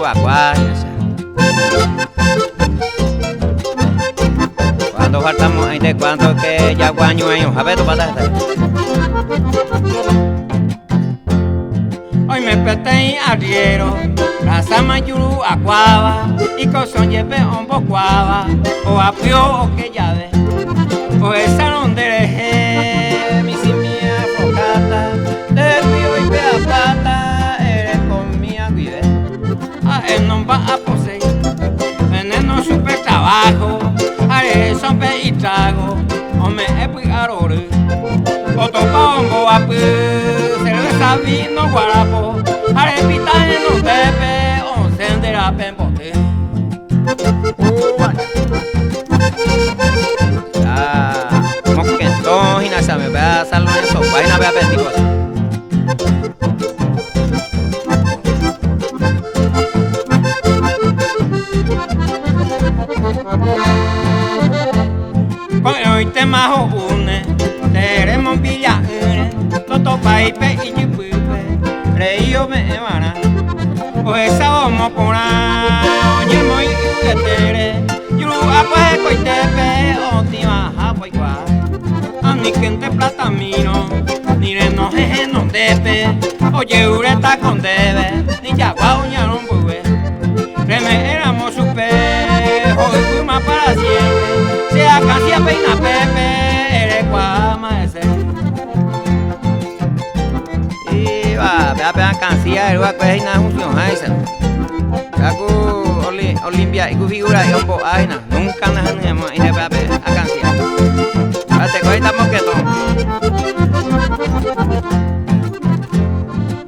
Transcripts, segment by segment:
Aguáñese. Cuando faltamos ahí de cuánto que ya guaño años, a ver tu patata. Hoy me petei arriero, raza mayuru aguaba, y cosón lleve un bocuaba, o apio o que llave, o esa donde dejé, mi simia focata, de río y pea plata, eres con mi aguide, a él no va a poseer, veneno super trabajo, haré son pe y trago, o me he picarore, o topongo a cerveza, vino, guarapo, arepita en un pepe, o sendera pembote. Como que entonces, Inasa, me voy a hacerlo en eso, vaina, voy a pedir cosas. Con hoy te majo une, teremos villa toto paipe y chipipe, reío me emana, o esa vamos por oye muy ugetere, yuru apa coitepe, o tima japoicua, ani quente plata mino, ni reno jeje no depe, oye ureta con debe, ni yagua uña no bube, reme éramos super, hoy fuimos para siempre, sea casi a peina pepe, eres guama ese. Vea cansía, el guaco es una función, Aisa. Aku Olimpia, iku figura y ombo aina, nunca nos animo y se vea a cansía. Ate coge esta moquetón.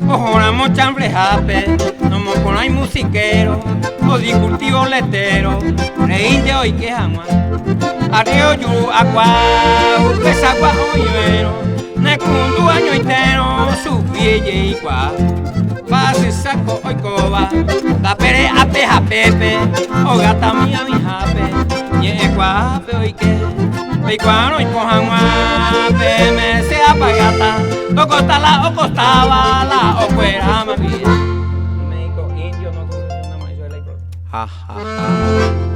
Ojoramos chambre jape, no moco no hay musiquero, o di cultivo letero, reinde hoy que jamás. Arrio yu agua, pesa agua oivero. Necundu año entero, su y igual. Pase saco hoy coba, la pere ape japepe, o gata mía mi jape, y el guape hoy que, hoy cuando hoy cojan guape, me sea pagata, toco tala o costaba, la o fuera más bien. México indio no tuvo una mayor. Ja, ja, ja.